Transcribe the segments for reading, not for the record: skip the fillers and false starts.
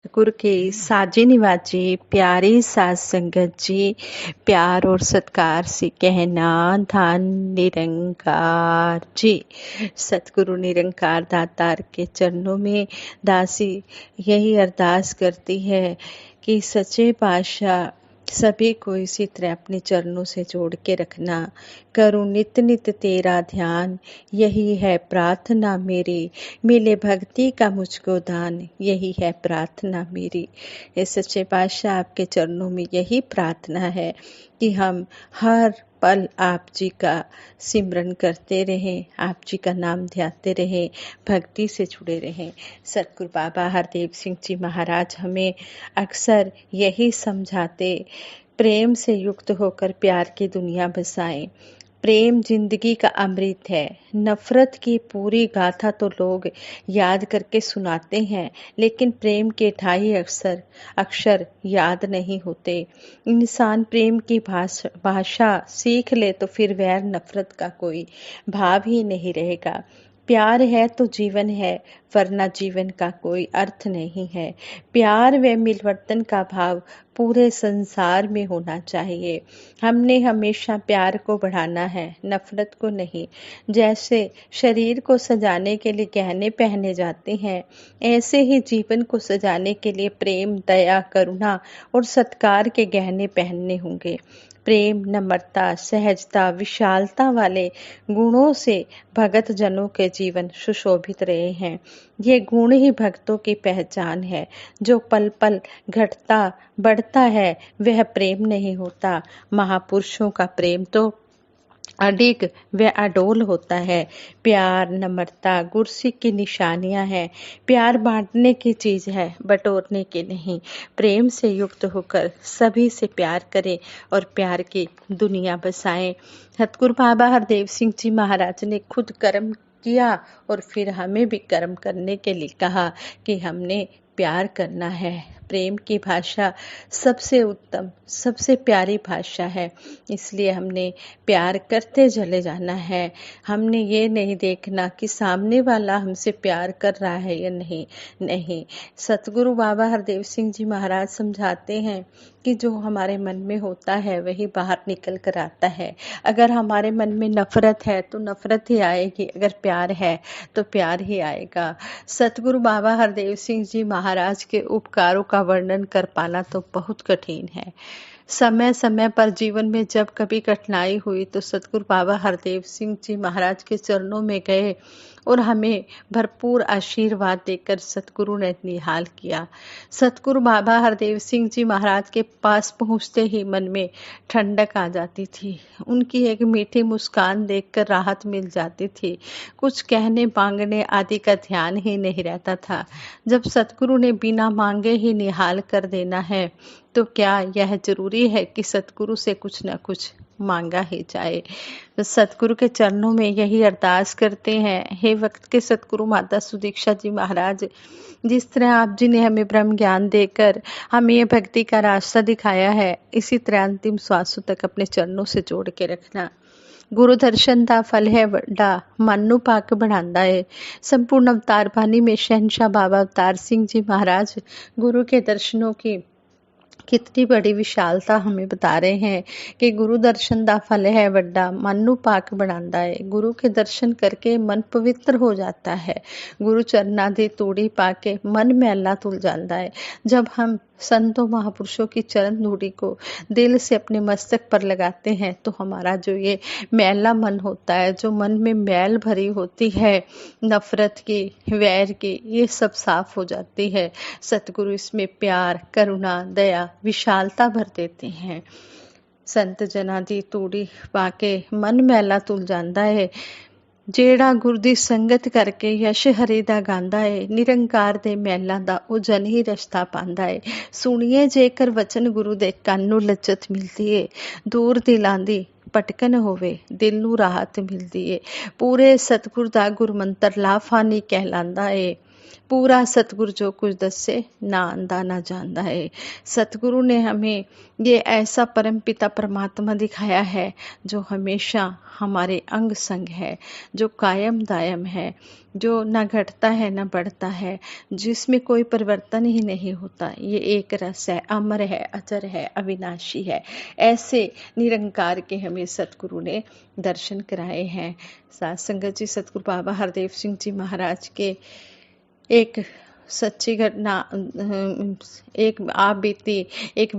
गुरु के साजे निवाजे प्यारे साज संगत जी, प्यार और सत्कार से कहना धन निरंकार जी। सतगुरु निरंकार दातार के चरणों में दासी यही अरदास करती है कि सच्चे पातशाह सभी को इसी तरह अपने चरणों से जोड़ के रखना। करूं नित नित तेरा ध्यान, यही है प्रार्थना मेरी। मिले भक्ति का मुझको दान, यही है प्रार्थना मेरी। ये सच्चे पातशाह आपके चरणों में यही प्रार्थना है कि हम हर पल आप जी का सिमरन करते रहें, आप जी का नाम ध्याते रहें, भक्ति से जुड़े रहें। सतगुरु बाबा हरदेव सिंह जी महाराज हमें अक्सर यही समझाते, प्रेम से युक्त होकर प्यार की दुनिया बसाएं। प्रेम जिंदगी का अमृत है। नफरत की पूरी गाथा तो लोग याद करके सुनाते हैं, लेकिन प्रेम के ढाई अक्षर याद नहीं होते। इंसान प्रेम की भाषा सीख ले तो फिर वैर नफरत का कोई भाव ही नहीं रहेगा। प्यार है तो जीवन है, वरना जीवन का कोई अर्थ नहीं है। प्यार व मिलवर्तन का भाव पूरे संसार में होना चाहिए। हमने हमेशा प्यार को बढ़ाना है, नफरत को नहीं। जैसे शरीर को सजाने के लिए गहने पहने जाते हैं, ऐसे ही जीवन को सजाने के लिए प्रेम, दया, करुणा और सत्कार के गहने पहनने होंगे। प्रेम, नम्रता, सहजता, विशालता वाले गुणों से भगत जनों के जीवन सुशोभित रहे हैं। ये गुण ही भक्तों की पहचान है। जो पल पल घटता बढ़ता है वह प्रेम नहीं होता। महापुरुषों का प्रेम तो अडिग व अडोल होता है। प्यार, नम्रता गुरसिक की निशानियां हैं। प्यार बांटने की चीज है, बटोरने की नहीं। प्रेम से युक्त होकर सभी से प्यार करें और प्यार की दुनिया बसाएं। सतगुरु बाबा हरदेव सिंह जी महाराज ने खुद कर्म किया और फिर हमें भी कर्म करने के लिए कहा कि हमने प्यार करना है। प्रेम की भाषा सबसे उत्तम, सबसे प्यारी भाषा है, इसलिए हमने प्यार करते चले जाना है। हमने ये नहीं देखना कि सामने वाला हमसे प्यार कर रहा है या नहीं। सतगुरु बाबा हरदेव सिंह जी महाराज समझाते हैं कि जो हमारे मन में होता है वही बाहर निकल कर आता है। अगर हमारे मन में नफरत है तो नफरत ही आएगी, अगर प्यार है तो प्यार ही आएगा। सतगुरु बाबा हरदेव सिंह जी महाराज के उपकारों का वर्णन कर पाना तो बहुत कठिन है। समय समय पर जीवन में जब कभी कठिनाई हुई तो सतगुरु बाबा हरदेव सिंह जी महाराज के चरणों में गए और हमें भरपूर आशीर्वाद देकर सतगुरु ने निहाल किया। सतगुरु बाबा हरदेव सिंह जी महाराज के पास पहुंचते ही मन में ठंडक आ जाती थी। उनकी एक मीठी मुस्कान देखकर राहत मिल जाती थी। कुछ कहने मांगने आदि का ध्यान ही नहीं रहता था। जब सतगुरु ने बिना मांगे ही निहाल कर देना है तो क्या यह जरूरी है कि सतगुरु से कुछ न कुछ मांगा ही जाए। तो सतगुरु के चरणों में यही अरदास करते हैं, हे वक्त के सतगुरु माता सुदीक्षा जी महाराज, जिस तरह आप जी ने हमें ब्रह्म ज्ञान देकर हमें ये भक्ति का रास्ता दिखाया है, इसी तरह अंतिम श्वासों तक अपने चरणों से जोड़ के रखना। गुरु दर्शन दा फल है वड्डा, मन नू पक बढ़ांदा है। संपूर्ण अवतार बानी में शहनशाह बाबा अवतार सिंह जी महाराज गुरु के दर्शनों की कितनी बड़ी विशालता हमें बता रहे हैं कि गुरु दर्शन दा फल है वड्डा, मन नू पाक बनांदा है। गुरु के दर्शन करके मन पवित्र हो जाता है। गुरु चरना दी तूड़ी पाके मन मैला धुल जाता है। जब हम संतों महापुरुषों की चरण धूड़ी को दिल से अपने मस्तक पर लगाते हैं तो हमारा जो ये मैला मन होता है, जो मन में मैल भरी होती है नफरत की, वैर की, ये सब साफ हो जाती है। सतगुरु इसमें प्यार, करुणा, दया, विशालता भर देते हैं। संत जना दी तूड़ी पाके मन मैला धुल जाता है। ਜਿਹੜਾ ਗੁਰ ਦੀ ਸੰਗਤ ਕਰਕੇ ਯਸ਼ ਹਰੀ ਦਾ ਗਾਉਂਦਾ ਏ, ਨਿਰੰਕਾਰ ਦੇ ਮਹਿਲਾਂ ਦਾ ਉਹ ਜਨ ਹੀ ਰਸਤਾ ਪਾਉਂਦਾ ਏ। ਸੁਣੀਏ ਜੇਕਰ ਵਚਨ ਗੁਰੂ ਦੇ ਕੰਨ ਨੂੰ ਲੱਜਤ ਮਿਲਦੀ ਏ, ਦੂਰ ਦਿਲਾਂ ਦੀ ਭਟਕਣ ਹੋਵੇ ਦਿਲ ਨੂੰ ਰਾਹਤ ਮਿਲਦੀ ਏ। ਪੂਰੇ ਸਤਿਗੁਰ ਦਾ ਗੁਰਮੰਤਰ ਲਾਫਾਨੀ ਕਹਿਲਾਂਦਾ ਏ। पूरा सतगुरु जो कुछ दसे ना आंदा ना जानदा है। सतगुरु ने हमें ये ऐसा परम पिता परमात्मा दिखाया है जो हमेशा हमारे अंग संग है, जो कायम दायम है, जो न घटता है न बढ़ता है, जिसमें कोई परिवर्तन ही नहीं होता। ये एक रस है, अमर है, अचर है, अविनाशी है। ऐसे निरंकार के हमें सतगुरु ने दर्शन कराए हैं। साथ संगत जी, सतगुरु बाबा हरदेव सिंह जी महाराज के एक सच्ची घटना एक आप बीती एक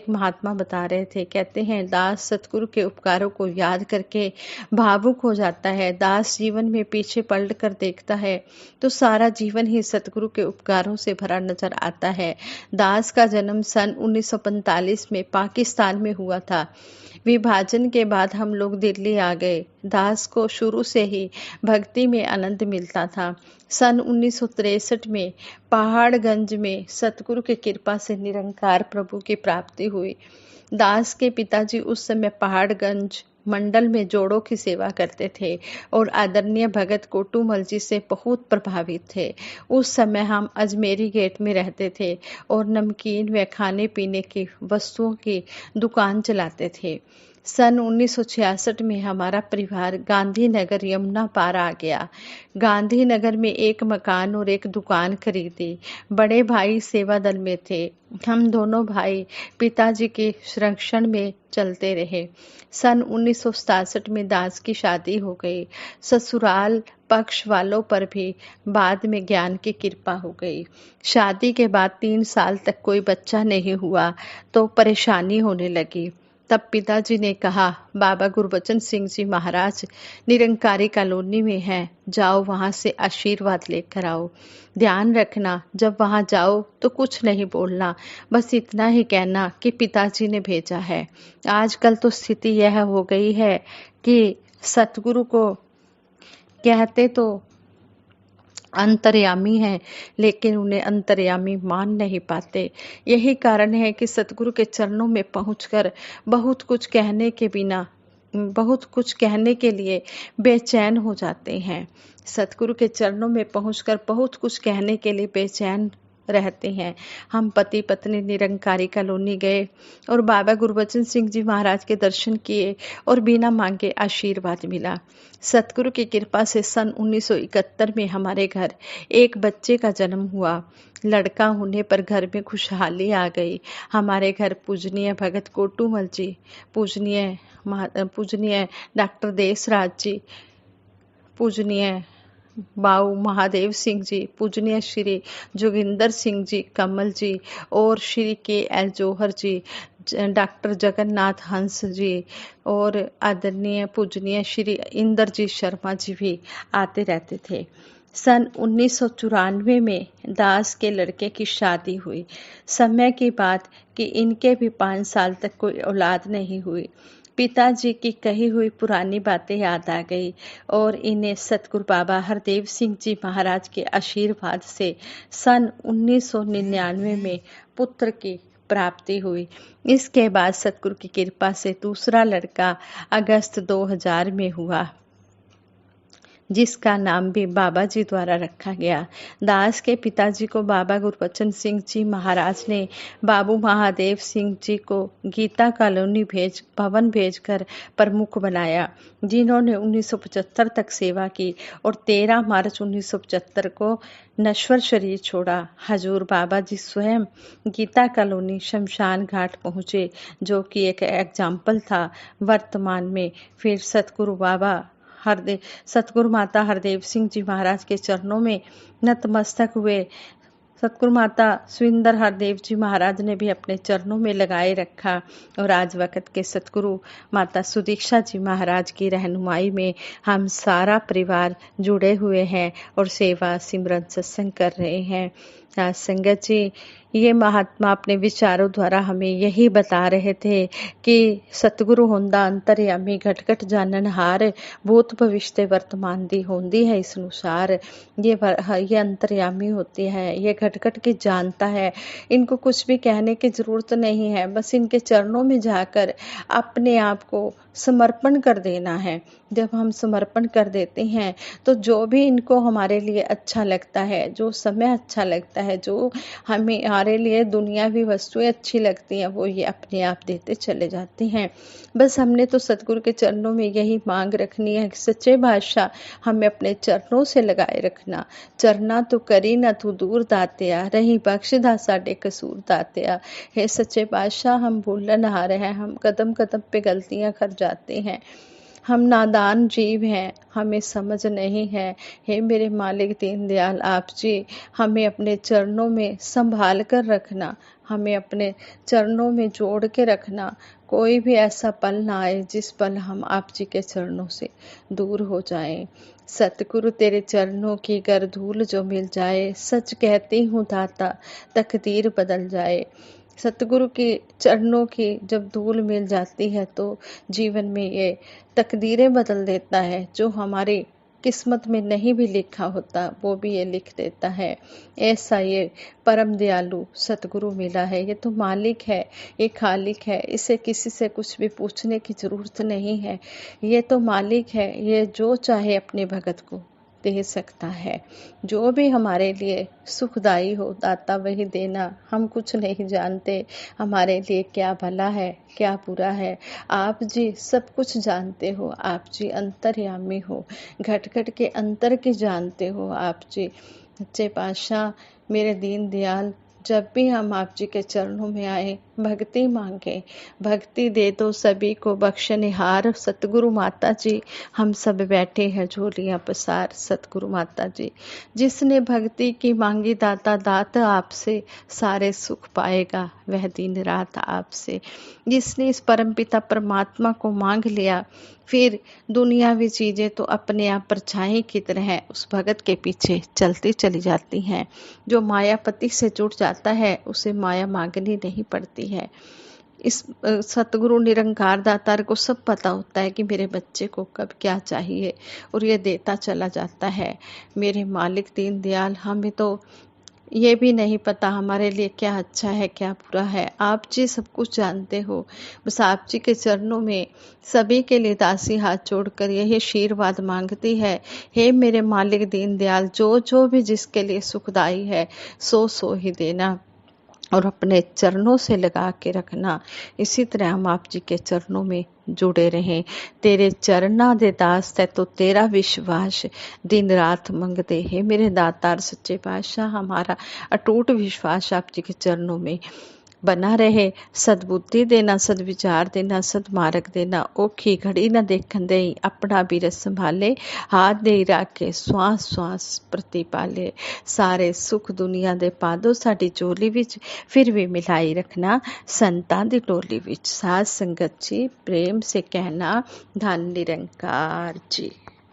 महात्मा बता रहे थे। कहते हैं, दास सतगुरु के उपकारों को याद करके भावुक हो जाता है। दास जीवन में पीछे पलट कर देखता है तो सारा जीवन ही सतगुरु के उपकारों से भरा नजर आता है। दास का जन्म सन 1945 में पाकिस्तान में हुआ था। विभाजन के बाद हम लोग दिल्ली आ गए। दास को शुरू से ही भक्ति में आनंद मिलता था। सन 1963 में पहाड़गंज में सतगुरु की कृपा से निरंकार प्रभु की प्राप्ति हुई। दास के पिताजी उस समय पहाड़गंज मंडल में जोड़ों की सेवा करते थे और आदरणीय भगत कोटूमल जी से बहुत प्रभावित थे। उस समय हम अजमेरी गेट में रहते थे और नमकीन व खाने पीने की वस्तुओं की दुकान चलाते थे। सन 1966 में हमारा परिवार गांधीनगर यमुना पार आ गया। गांधीनगर में एक मकान और एक दुकान खरीदी। बड़े भाई सेवा दल में थे। हम दोनों भाई पिताजी के संरक्षण में चलते रहे। सन 1967 में दास की शादी हो गई। ससुराल पक्ष वालों पर भी बाद में ज्ञान की कृपा हो गई। शादी के बाद 3 साल तक कोई बच्चा नहीं हुआ तो परेशानी होने लगी। तब पिताजी ने कहा, बाबा गुरबचन सिंह जी महाराज निरंकारी कॉलोनी में हैं, जाओ वहां से आशीर्वाद लेकर आओ। ध्यान रखना, जब वहां जाओ तो कुछ नहीं बोलना, बस इतना ही कहना कि पिताजी ने भेजा है। आजकल तो स्थिति यह हो गई है कि सतगुरु को कहते तो अंतर्यामी है, लेकिन उन्हें अंतर्यामी मान नहीं पाते। यही कारण है कि सतगुरु के चरणों में पहुंचकर बहुत कुछ कहने के लिए बेचैन हो जाते हैं। सतगुरु के चरणों में पहुंचकर बहुत कुछ कहने के लिए बेचैन रहते हैं। हम पति पत्नी निरंकारी कॉलोनी गए और बाबा गुरबचन सिंह जी महाराज के दर्शन किए और बिना मांगे आशीर्वाद मिला। सतगुरु की कृपा से सन 1971 में हमारे घर एक बच्चे का जन्म हुआ। लड़का होने पर घर में खुशहाली आ गई। हमारे घर पूजनीय भगत कोटूमल जी, पूजनीय डॉक्टर देसराज जी, पूजनीय बाऊ महादेव सिंह जी, पूजनीय श्री जोगिंदर सिंह जी कमल जी और श्री KL जौहर जी, डॉक्टर जगन्नाथ हंस जी और आदरणीय पूजनीय श्री इंद्रजीत शर्मा जी भी आते रहते थे। सन 1994 में दास के लड़के की शादी हुई। समय की बात कि इनके भी 5 साल तक कोई औलाद नहीं हुई। पिताजी की कही हुई पुरानी बातें याद आ गई और इन्हें सतगुरु बाबा हरदेव सिंह जी महाराज के आशीर्वाद से सन 1999 में पुत्र की प्राप्ति हुई। इसके बाद सतगुरु की कृपा से दूसरा लड़का अगस्त 2000 में हुआ, जिसका नाम भी बाबा जी द्वारा रखा गया। दास के पिताजी को बाबा गुरबचन सिंह जी महाराज ने बाबू महादेव सिंह जी को गीता कॉलोनी भवन भेजकर प्रमुख बनाया, जिन्होंने 1975 तक सेवा की और 13 मार्च 1975 को नश्वर शरीर छोड़ा। हजूर बाबा जी स्वयं गीता कॉलोनी शमशान घाट पहुँचे, जो कि एक एग्जाम्पल था। वर्तमान में फिर सतगुरु माता हरदेव सिंह जी महाराज के चरणों में नतमस्तक हुए। सतगुरु माता सुंदर हरदेव जी महाराज ने भी अपने चरणों में लगाए रखा और आज वक्त के सतगुरु माता सुदीक्षा जी महाराज की रहनुमाई में हम सारा परिवार जुड़े हुए हैं और सेवा सिमरन सत्संग कर रहे हैं। साथ संगत जी, ये महात्मा अपने विचारों द्वारा हमें यही बता रहे थे कि सतगुरु होंदा अंतर्यामी घट घट जाननहार, भूत भविष्य वर्तमान दी होंदी है इस अनुसार। ये अंतर्यामी होती है, ये घट घट की जानता है। इनको कुछ भी कहने की जरूरत नहीं है, बस इनके चरणों में जाकर अपने आप को समर्पण कर देना है। जब हम समर्पण कर देते हैं तो जो भी इनको हमारे लिए अच्छा लगता है, जो समय अच्छा लगता है, जो हमारे लिए दुनियावी वस्तुएं अच्छी लगती हैं, वो ये अपने आप देते चले जाते हैं। बस हमने तो सतगुरु के चरणों में यही मांग रखनी है कि सच्चे बादशाह हमें अपने चरणों से लगाए रखना। चरना तो करी ना तू दूर दातिया, रही बख्शदा साडे कसूर दातिया। हे सच्चे बादशाह, हम भूलन हारे हैं, हम कदम कदम पे गलतियां कर जाते हैं, हम नादान जीव हैं, हमें समझ नहीं है। हे मेरे मालिक दीनदयाल आप जी, हमें अपने चरणों में संभाल कर रखना, हमें अपने चरणों में जोड़ के रखना। कोई भी ऐसा पल ना आए जिस पल हम आप जी के चरणों से दूर हो जाएं। सतगुरु तेरे चरणों की गर धूल जो मिल जाए, सच कहती हूँ दाता तकदीर बदल जाए। सतगुरु के चरणों की जब धूल मिल जाती है तो जीवन में ये तकदीरें बदल देता है। जो हमारी किस्मत में नहीं भी लिखा होता वो भी ये लिख देता है। ऐसा ये परम दयालु सतगुरु मिला है। ये तो मालिक है, ये खालिक है, इसे किसी से कुछ भी पूछने की जरूरत नहीं है। ये तो मालिक है, ये जो चाहे अपने भगत को दे सकता है। जो भी हमारे लिए सुखदाई हो दाता वही देना। हम कुछ नहीं जानते हमारे लिए क्या भला है क्या बुरा है। आप जी सब कुछ जानते हो, आप जी अंतर्यामी हो, घट घट के अंतर की जानते हो। आप जी सच्चे पातशाह मेरे दीन दयाल, जब भी हम आप जी के चरणों में आए भक्ति मांगे, भक्ति दे दो सभी को बख्शनिहार। सतगुरु माता जी हम सब बैठे हैं झोलियां पसार। सतगुरु माता जी, जिसने भक्ति की मांगी दाता दात आपसे, सारे सुख पाएगा वह दिन रात आपसे। जिसने इस परमपिता परमात्मा को मांग लिया, फिर दुनियावी चीजें तो अपने आप परछाई की तरह उस भगत के पीछे चलती चली जाती हैं। जो मायापति से जुड़ जाता है उसे माया मांगनी नहीं पड़ती है। इस सतगुरु निरंकार दातार को सब पता होता है कि मेरे बच्चे को कब क्या चाहिए, और ये देता चला जाता है। मेरे मालिक दीन दयाल, हमें तो ये भी नहीं पता हमारे लिए क्या अच्छा है क्या बुरा है। आप जी सब कुछ जानते हो। बस आप जी के चरणों में सभी के लिए दासी हाथ जोड़कर यही आशीर्वाद मांगती है। हे मेरे मालिक दीन दयाल, जो जो भी जिसके लिए सुखदाई है सो सो ही देना और अपने चरणों से लगा के रखना। इसी तरह हम आप जी के चरणों में जुड़े रहें। तेरे चरना दे दास है तो तेरा विश्वास, दिन रात मंगते हैं मेरे दातार सच्चे पातशाह। हमारा अटूट विश्वास आप जी के चरणों में बना रहे। सद्बुद्धि देना, सद्विचार देना, सदमार्ग देना। औखी घड़ी न देखन दे, अपना भी संभाले, हाथ दे राखे श्वास श्वास प्रतिपाले। सारे सुख दुनिया दे पादो साडी चोली विच, फिर भी मिलाई रखना संतां दी टोली विच। साध संगत जी प्रेम से कहना धन निरंकार जी।